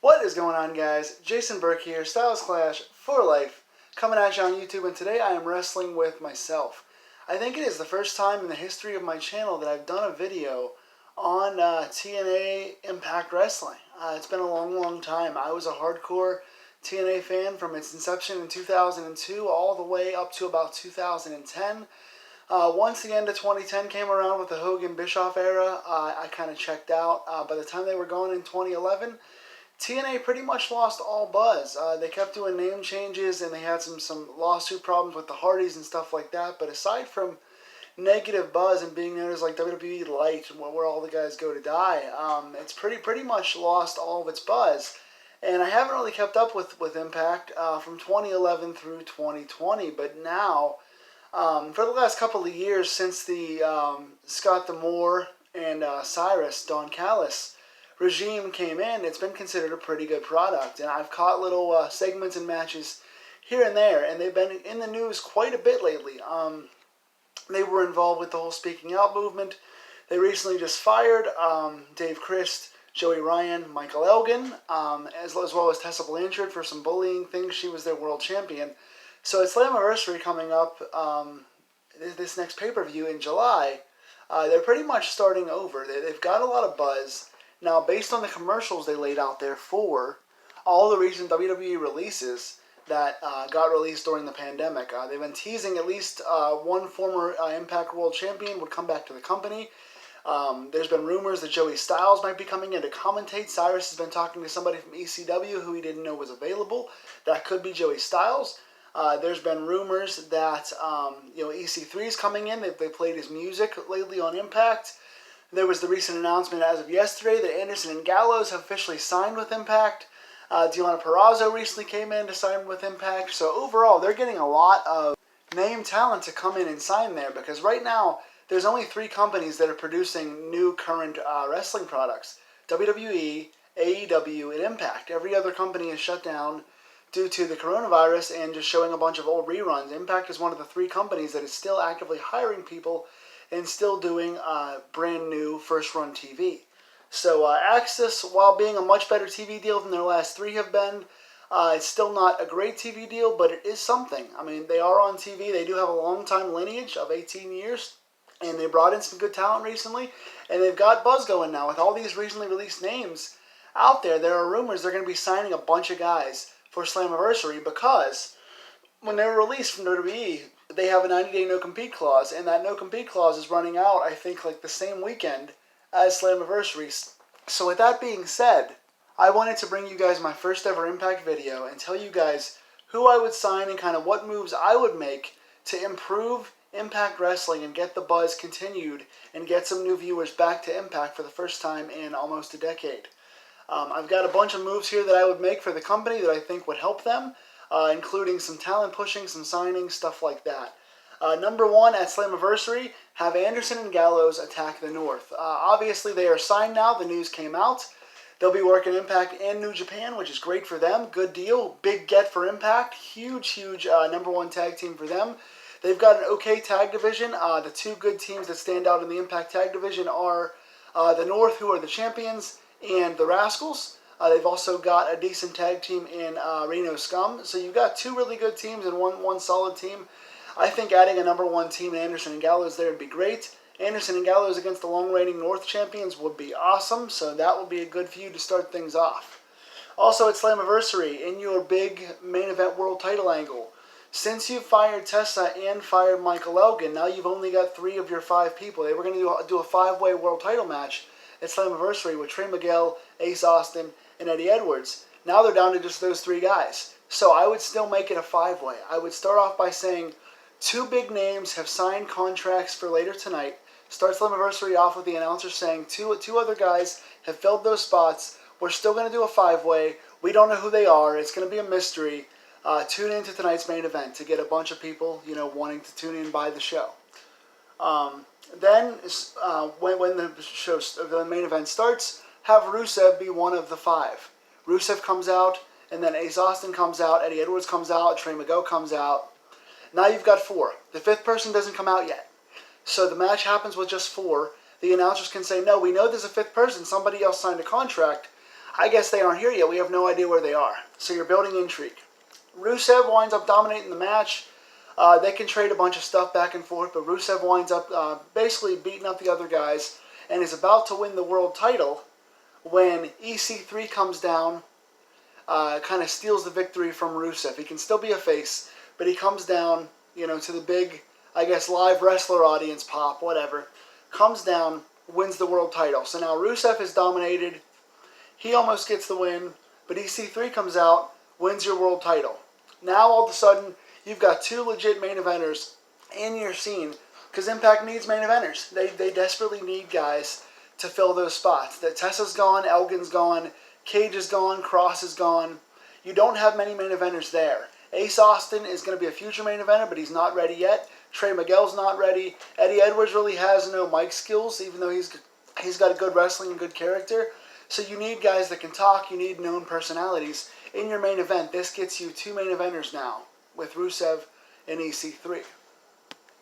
What is going on, guys? Jason Burke here, Styles Clash for Life, coming at you on YouTube, and today I am wrestling with myself. I think it is the first time in the history of my channel that I've done a video on TNA Impact Wrestling. It's been a long time. I was a hardcore TNA fan from its inception in 2002 all the way up to about 2010. Once the end of 2010 came around with the Hogan-Bischoff era, I kind of checked out. By the time they were going in 2011, TNA pretty much lost all buzz. They kept doing name changes, and they had some lawsuit problems with the Hardys and stuff like that. But aside from negative buzz and being known as like WWE Light, where all the guys go to die, it's pretty much lost all of its buzz. And I haven't really kept up with Impact from 2011 through 2020. But now, for the last couple of years, since the Scott D'Amore and Cyrus Don Callis regime came in, it's been considered a pretty good product, and I've caught little segments and matches here and there, and they've been in the news quite a bit lately. They were involved with the whole speaking out movement. They recently just fired Dave Christ, Joey Ryan, Michael Elgin, as well as Tessa Blanchard for some bullying things. She was their world champion. So it's Slammiversary coming up this next pay-per-view in July. They're pretty much starting over. They've got a lot of buzz. Now, based on the commercials they laid out there for all the recent WWE releases that got released during the pandemic, they've been teasing at least one former Impact World Champion would come back to the company. There's been rumors that Joey Styles might be coming in to commentate. Cyrus has been talking to somebody from ECW who he didn't know was available. That could be Joey Styles. There's been rumors that EC3 is coming in. They played his music lately on Impact. There was the recent announcement as of yesterday that Anderson and Gallows have officially signed with Impact. Deonna Purrazzo recently came in to sign with Impact. So overall, they're getting a lot of name talent to come in and sign there, because right now there's only 3 companies that are producing new current wrestling products: WWE, AEW, and Impact. Every other company is shut down due to the coronavirus and just showing a bunch of old reruns. Impact is one of the 3 companies that is still actively hiring people and still doing brand new first-run TV. So Access, while being a much better TV deal than their last 3 have been, it's still not a great TV deal, but it is something. I mean, they are on TV. They do have a long-time lineage of 18 years, and they brought in some good talent recently, and they've got buzz going now. With all these recently released names out there, there are rumors they're going to be signing a bunch of guys for Slammiversary, because when they were released from WWE, they have a 90-day no-compete clause, and that no-compete clause is running out, I think, like the same weekend as Slammiversary. So with that being said, I wanted to bring you guys my first ever Impact video and tell you guys who I would sign and kind of what moves I would make to improve Impact Wrestling and get the buzz continued and get some new viewers back to Impact for the first time in almost a decade. I've got a bunch of moves here that I would make for the company that I think would help them, including some talent pushing, some signings, stuff like that. Number 1, at Slammiversary, have Anderson and Gallows attack the North. Obviously, they are signed now. The news came out. They'll be working Impact and New Japan, which is great for them. Good deal. Big get for Impact. Huge number 1 tag team for them. They've got an okay tag division. The 2 good teams that stand out in the Impact tag division are the North, who are the champions, and the Rascals. They've also got a decent tag team in Reno Scum. So you've got 2 really good teams and one solid team. I think adding a number 1 team, Anderson and Gallows, there would be great. Anderson and Gallows against the long-reigning North champions would be awesome. So that will be a good feud to start things off. Also at Slammiversary, in your big main event world title angle, since you've fired Tessa and fired Michael Elgin, now you've only got 3 of your 5 people. They were going to do a 5-way world title match at Slammiversary with Trey Miguel, Ace Austin, and Eddie Edwards. Now they're down to just those 3 guys. So I would still make it a 5-way. I would start off by saying 2 big names have signed contracts for later tonight. Start Slammiversary off with the announcer saying two other guys have filled those spots. We're still going to do a 5-way. We don't know who they are. It's going to be a mystery. Tune into tonight's main event to get a bunch of people, wanting to tune in by the show. Then, when the main event starts, have Rusev be one of the 5. Rusev comes out, and then Ace Austin comes out, Eddie Edwards comes out, Trey Miguel comes out. Now you've got 4. The 5th person doesn't come out yet. So the match happens with just 4. The announcers can say, no, we know there's a 5th person. Somebody else signed a contract. I guess they aren't here yet. We have no idea where they are. So you're building intrigue. Rusev winds up dominating the match. They can trade a bunch of stuff back and forth, but Rusev winds up basically beating up the other guys and is about to win the world title when EC3 comes down, kind of steals the victory from Rusev. He can still be a face, but he comes down, to the big, I guess, live wrestler audience pop, whatever. Comes down, wins the world title. So now Rusev is dominated. He almost gets the win, but EC3 comes out, wins your world title. Now all of a sudden, you've got two legit main eventers in your scene, because Impact needs main eventers. They desperately need guys to fill those spots. That Tessa's gone, Elgin's gone, Cage is gone, Cross is gone. You don't have many main eventers there. Ace Austin is going to be a future main eventer, but he's not ready yet. Trey Miguel's not ready. Eddie Edwards really has no mic skills, even though he's got a good wrestling and good character. So you need guys that can talk. You need known personalities in your main event. This gets you two main eventers now with Rusev and EC3.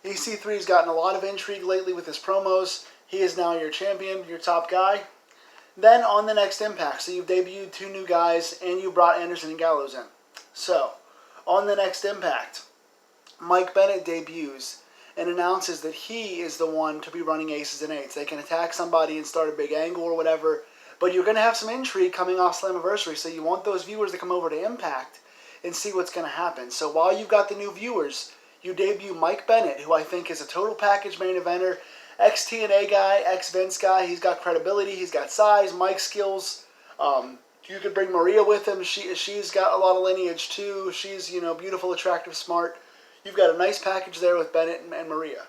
EC3's gotten a lot of intrigue lately with his promos. He is now your champion, your top guy. Then on the next Impact, so you've debuted two new guys and you brought Anderson and Gallows in. So, on the next Impact, Mike Bennett debuts and announces that he is the one to be running Aces and Eights. They can attack somebody and start a big angle or whatever, but you're going to have some intrigue coming off Slammiversary, so you want those viewers to come over to Impact and see what's going to happen. So while you've got the new viewers, you debut Mike Bennett, who I think is a total package main eventer, ex-TNA guy, ex-Vince guy. He's got credibility, he's got size, mic skills. You could bring Maria with him. She's got a lot of lineage too. She's, beautiful, attractive, smart. You've got a nice package there with Bennett and Maria.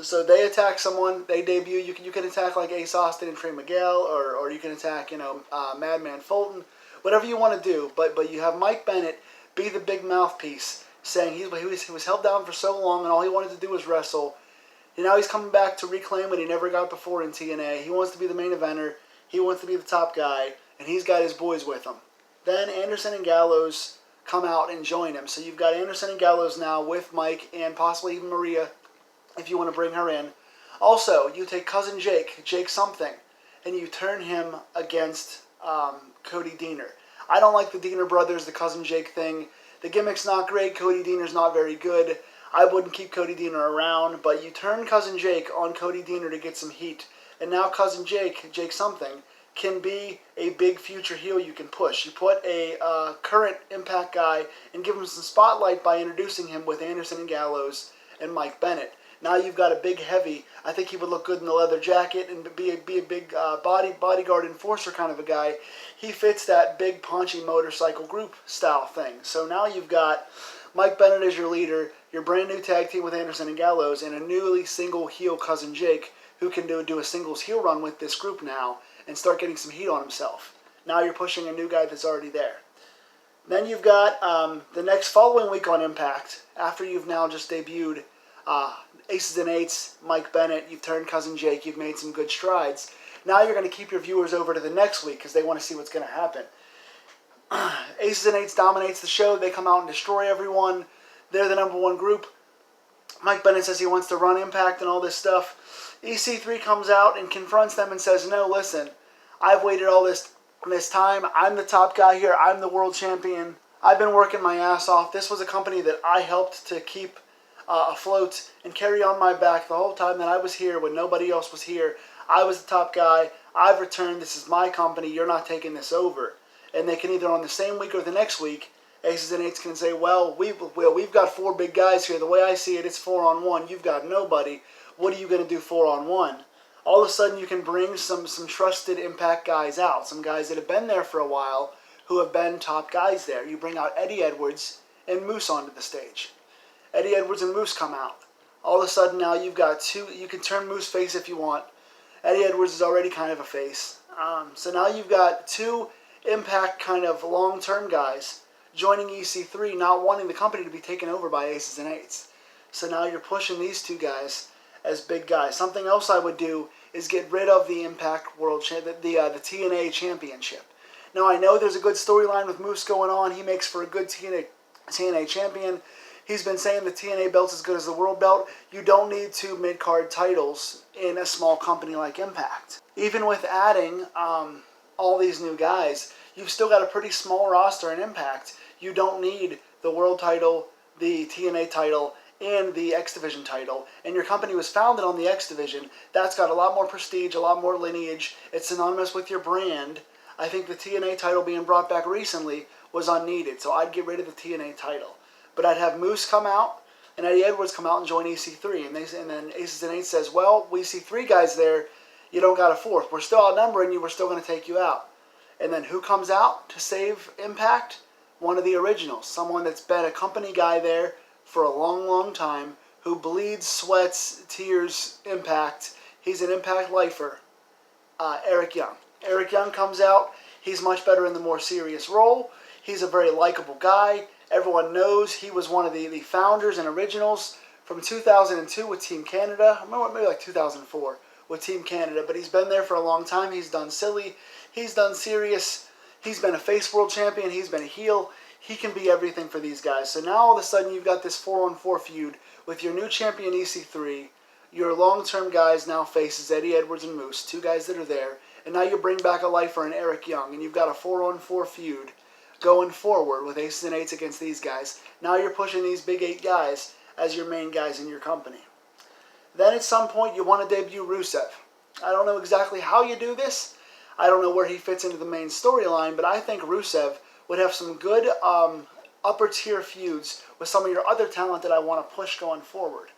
So they attack someone, they debut. You can attack like Ace Austin and Trey Miguel, or you can attack, Madman Fulton. Whatever you want to do, but you have Mike Bennett be the big mouthpiece, saying he was held down for so long and all he wanted to do was wrestle. And now he's coming back to reclaim what he never got before in TNA. He wants to be the main eventer. He wants to be the top guy. And he's got his boys with him. Then Anderson and Gallows come out and join him. So you've got Anderson and Gallows now with Mike and possibly even Maria if you want to bring her in. Also, you take Cousin Jake something, and you turn him against Cody Deaner. I don't like the Deaner brothers, the Cousin Jake thing. The gimmick's not great. Cody Deaner's not very good. I wouldn't keep Cody Deaner around, but you turn Cousin Jake on Cody Deaner to get some heat. And now Cousin Jake something, can be a big future heel you can push. You put a current Impact guy and give him some spotlight by introducing him with Anderson and Gallows and Mike Bennett. Now you've got a big heavy. I think he would look good in the leather jacket and be a big bodyguard enforcer kind of a guy. He fits that big paunchy motorcycle group style thing. So now you've got Mike Bennett as your leader, your brand new tag team with Anderson and Gallows, and a newly single heel Cousin Jake who can do a singles heel run with this group now and start getting some heat on himself. Now you're pushing a new guy that's already there. Then you've got the next following week on Impact, after you've now just debuted Aces and Eights, Mike Bennett, you've turned Cousin Jake, you've made some good strides. Now you're going to keep your viewers over to the next week because they want to see what's going to happen. Aces and Eights dominates the show. They come out and destroy everyone. They're the number one group. Mike Bennett says he wants to run Impact and all this stuff. EC3 comes out and confronts them and says, no, listen, I've waited all this time. I'm the top guy here. I'm the world champion. I've been working my ass off. This was a company that I helped to keep afloat and carry on my back the whole time that I was here when nobody else was here. I was the top guy. I've returned. This is my company. You're not taking this over. And they can either on the same week or the next week, Aces and Eights can say, well, we've got four big guys here. The way I see it, it's 4-on-1. You've got nobody. What are you going to do 4-on-1? All of a sudden, you can bring some trusted Impact guys out, some guys that have been there for a while who have been top guys there. You bring out Eddie Edwards and Moose onto the stage. Eddie Edwards and Moose come out. All of a sudden, now you've got two. You can turn Moose face if you want. Eddie Edwards is already kind of a face. So now you've got two Impact kind of long-term guys joining EC3, not wanting the company to be taken over by Aces and Eights. So now you're pushing these two guys as big guys. Something else I would do is get rid of the Impact World the TNA Championship. Now I know there's a good storyline with Moose going on. He makes for a good TNA champion. He's been saying the TNA belt's as good as the world belt. You don't need two mid-card titles in a small company like Impact. Even with adding all these new guys, you've still got a pretty small roster in Impact. You don't need the World title, the TNA title, and the X Division title. And your company was founded on the X Division. That's got a lot more prestige, a lot more lineage. It's synonymous with your brand. I think the TNA title being brought back recently was unneeded, so I'd get rid of the TNA title. But I'd have Moose come out and Eddie Edwards come out and join EC3. And then Aces and Eights says, well, we see 3 guys there. You don't got a 4th. We're still outnumbering you. We're still going to take you out. And then who comes out to save Impact? One of the originals. Someone that's been a company guy there for a long, long time, who bleeds, sweats, tears, Impact. He's an Impact lifer. Eric Young. Eric Young comes out. He's much better in the more serious role. He's a very likable guy. Everyone knows he was one of the founders and originals from 2002 with Team Canada. Maybe like 2004 with Team Canada. But he's been there for a long time. He's done silly. He's done serious. He's been a face world champion. He's been a heel. He can be everything for these guys. So now all of a sudden you've got this 4-on-4 feud with your new champion EC3. Your long-term guys now faces Eddie Edwards and Moose, 2 guys that are there. And now you bring back a lifer in Eric Young. And you've got a 4-on-4 feud going forward with Aces and Eights against these guys. Now you're pushing these big 8 guys as your main guys in your company. Then at some point you want to debut Rusev. I don't know exactly how you do this. I don't know where he fits into the main storyline, but I think Rusev would have some good upper tier feuds with some of your other talent that I want to push going forward.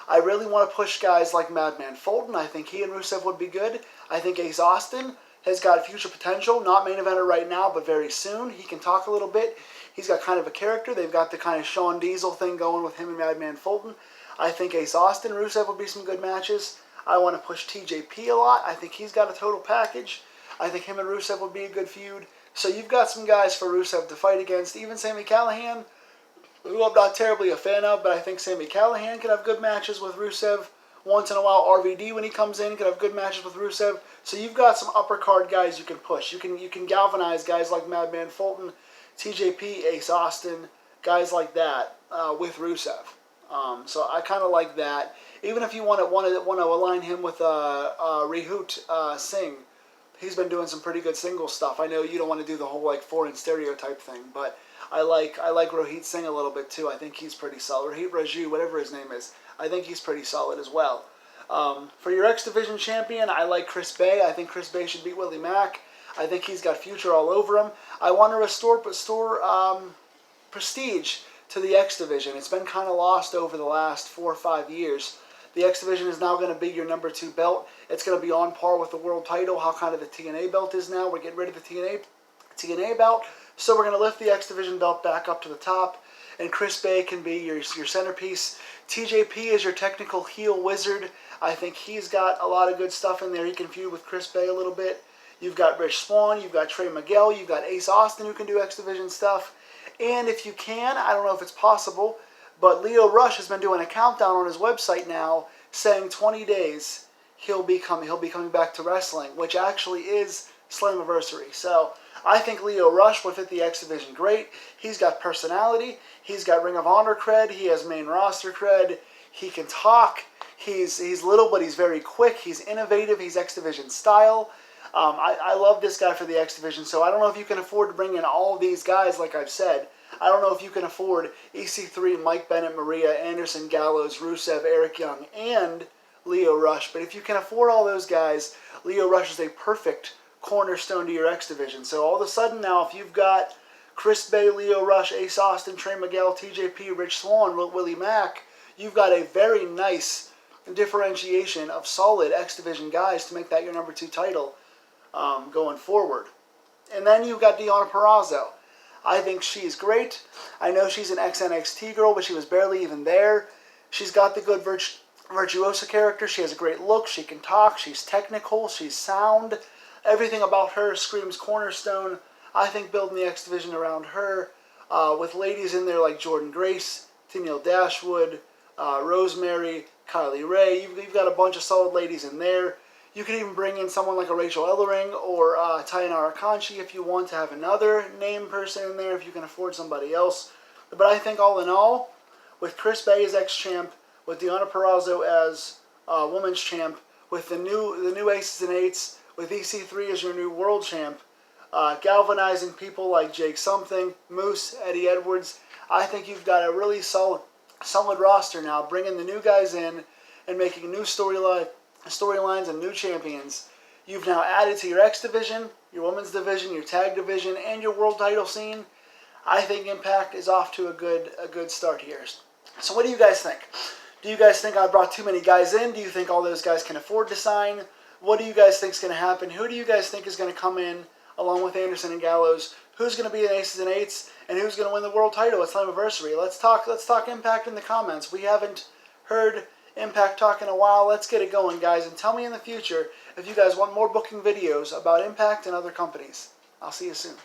I really want to push guys like Madman Fulton. I think he and Rusev would be good. I think Ace Austin has got future potential. Not main eventer right now, but very soon. He can talk a little bit. He's got kind of a character. They've got the kind of Shawn Diesel thing going with him and Madman Fulton. I think Ace Austin and Rusev would be some good matches. I want to push TJP a lot. I think he's got a total package. I think him and Rusev would be a good feud. So you've got some guys for Rusev to fight against. Even Sami Callihan, who I'm not terribly a fan of, but I think Sami Callihan could have good matches with Rusev. Once in a while, RVD, when he comes in, could have good matches with Rusev. So you've got some upper card guys you can push. You can galvanize guys like Madman Fulton, TJP, Ace Austin, guys like that with Rusev. So I kind of like that. Even if you want to align him with Rehoot Singh, he's been doing some pretty good single stuff. I know you don't want to do the whole like foreign stereotype thing, but I like Rohit Singh a little bit too. I think he's pretty solid. Rohit Raju, whatever his name is, I think he's pretty solid as well. For your X Division champion, I like Chris Bay. I think Chris Bay should beat Willie Mack. I think he's got future all over him. I want to restore prestige to the X Division. It's been kind of lost over the last 4 or 5 years. The X Division is now going to be your number 2 belt. It's going to be on par with the world title, how kind of the TNA belt is now. We're getting rid of the TNA belt, so we're going to lift the X Division belt back up to the top, and Chris Bay can be your centerpiece. TJP is your technical heel wizard. I think he's got a lot of good stuff in there. He can feud with Chris Bay a little bit. You've got Rich Swann, you've got Trey Miguel, you've got Ace Austin who can do X Division stuff. And if you can, I don't know if it's possible, but Leo Rush has been doing a countdown on his website now, saying 20 days he'll be coming back to wrestling, which actually is Slammiversary. So I think Leo Rush would fit the X Division great. He's got personality. He's got Ring of Honor cred. He has main roster cred. He can talk. He's little, but he's very quick. He's innovative. He's X Division style. I love this guy for the X Division. So I don't know if you can afford to bring in all of these guys, like I've said. I don't know if you can afford EC3, Mike Bennett, Maria, Anderson, Gallows, Rusev, Eric Young, and Leo Rush. But if you can afford all those guys, Leo Rush is a perfect cornerstone to your X Division. So all of a sudden now, if you've got Chris Bay, Leo Rush, Ace Austin, Trey Miguel, TJP, Rich Swann, Willie Mack, you've got a very nice differentiation of solid X Division guys to make that your number 2 title going forward. And then you've got Deonna Purrazzo. I think she's great. I know she's an ex-NXT girl, but she was barely even there. She's got the good virtuosa character. She has a great look. She can talk. She's technical. She's sound. Everything about her screams cornerstone. I think building the X Division around her, with ladies in there like Jordan Grace, Tennille Dashwood, Rosemary, Kylie Ray. You've got a bunch of solid ladies in there. You could even bring in someone like a Rachel Ellering or Tayanara Kanchi if you want to have another name person in there, if you can afford somebody else. But I think all in all, with Chris Bay as ex-champ, with Deonna Purrazzo as women's champ, with the new Aces and Eights, with EC3 as your new world champ, galvanizing people like Jake Something, Moose, Eddie Edwards. I think you've got a really solid roster now, bringing the new guys in and making new storylines and new champions. You've now added to your X division, your women's division, your tag division, and your world title scene. I think Impact is off to a good start here. So what do you guys think? Do you guys think I brought too many guys in? Do you think all those guys can afford to sign? What do you guys think is going to happen? Who do you guys think is going to come in along with Anderson and Gallows? Who's going to be in Aces and Eights? And who's going to win the world title at Slammiversary? Let's talk Impact in the comments. We haven't heard Impact talk in a while. Let's get it going, guys. And tell me in the future if you guys want more booking videos about Impact and other companies. I'll see you soon.